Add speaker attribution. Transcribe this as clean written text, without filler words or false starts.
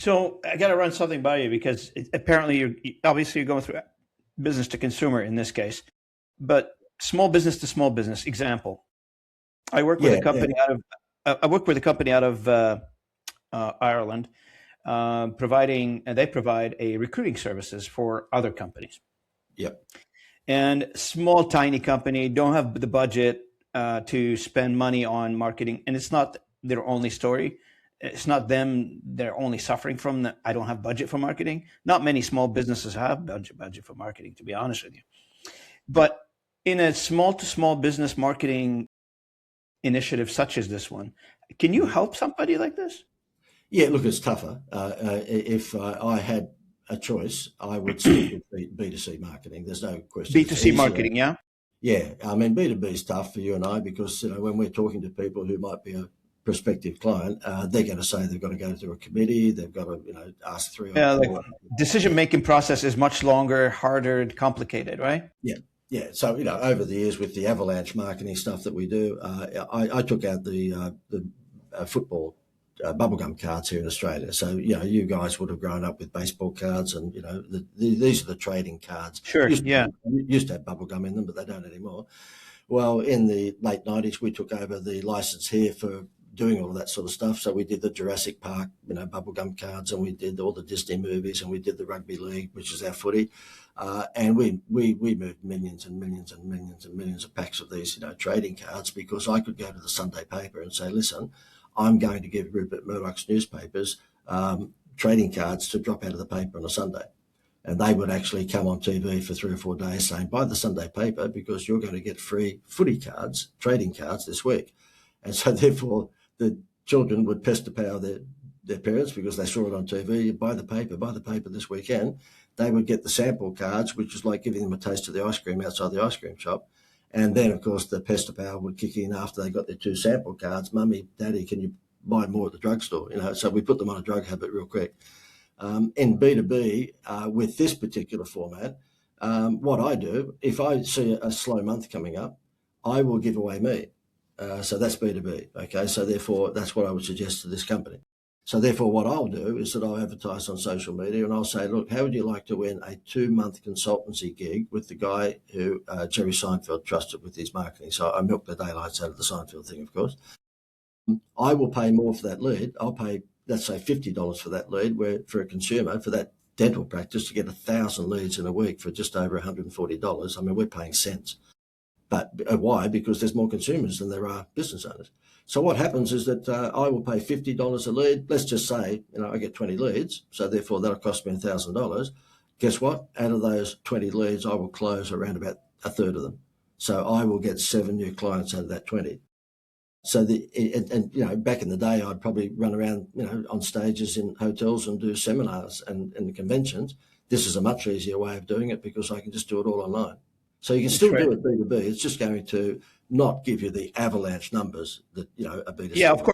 Speaker 1: So I got to run something by you because apparently obviously you're going through business to consumer in this case, but small business to small business example. I work with
Speaker 2: Yeah,
Speaker 1: a
Speaker 2: yeah,
Speaker 1: company out of Ireland, providing and they provide a recruiting services for other companies.
Speaker 2: yeah.
Speaker 1: And small tiny company don't have the budget to spend money on marketing, and it's not their only story. It's not them; they're only suffering from that. I don't have budget for marketing. Not many small businesses have budget for marketing, to be honest with you. But in a small to small business marketing initiative such as this one, can you
Speaker 2: Mhm.
Speaker 1: help somebody like this?
Speaker 2: Yeah, look, it's tougher. If I had a choice, I would stick with B2C marketing. There's no question. It's
Speaker 1: B2C
Speaker 2: easier.
Speaker 1: marketing, yeah.
Speaker 2: Yeah, I mean, B2B is tough for you and I because, when we're talking to people who might be a prospective client, they're going to say they've got to go through a committee, they've got to, ask three or
Speaker 1: Yeah, like
Speaker 2: four.
Speaker 1: decision
Speaker 2: Yeah,
Speaker 1: making process is much longer, harder, complicated, right?
Speaker 2: yeah, yeah. So, over the years with the avalanche marketing stuff that we do, I took out the football bubblegum cards here in Australia. So, you guys would have grown up with baseball cards and, these are the trading cards.
Speaker 1: Sure. Yeah.
Speaker 2: Used to have bubblegum in them, but they don't anymore. Well, in the late 90s, we took over the license here for doing all of that sort of stuff. So we did the Jurassic Park, bubblegum cards, and we did all the Disney movies, and we did the rugby league, which is our footy. And we moved millions and millions and millions and millions of packs of these, trading cards because I could go to the Sunday paper and say, listen, I'm going to give Rupert Murdoch's newspapers trading cards to drop out of the paper on a Sunday. And they would actually come on TV for 3 or 4 days saying, buy the Sunday paper because you're going to get free footy cards, trading cards this week. And so therefore the children would pester power their parents because they saw it on TV, buy the paper this weekend. They would get the sample cards, which is like giving them a taste of the ice cream outside the ice cream shop. And then, of course, the pester power would kick in after they got their 2 sample cards. Mummy, Daddy, can you buy more at the drugstore? So we put them on a drug habit real quick. In B2B, with this particular format, what I do, if I see a slow month coming up, I will give away me. So that's B2B. Okay. So therefore, that's what I would suggest to this company. So therefore, what I'll do is that I'll advertise on social media and I'll say, look, how would you like to win a 2-month consultancy gig with the guy who Jerry Seinfeld trusted with his marketing? So I milk the daylights out of the Seinfeld thing, of course. I will pay more for that lead. I'll pay, let's say, $50 for that lead, where for a consumer, for that dental practice to get 1,000 leads in a week for just over $140. I mean, we're paying cents. But why? Because there's more consumers than there are business owners. So what happens is that I will pay $50 a lead. Let's just say, I get 20 leads. So therefore, that'll cost me $1,000. Guess what? Out of those 20 leads, I will close around about a third of them. So I will get 7 new clients out of that 20. So back in the day, I'd probably run around, on stages in hotels and do seminars and conventions. This is a much easier way of doing it because I can just do it all online. So you can
Speaker 1: That's
Speaker 2: still
Speaker 1: right.
Speaker 2: do it B2B. It's just going to not give you the avalanche numbers that, a B2C.
Speaker 1: Yeah, of course.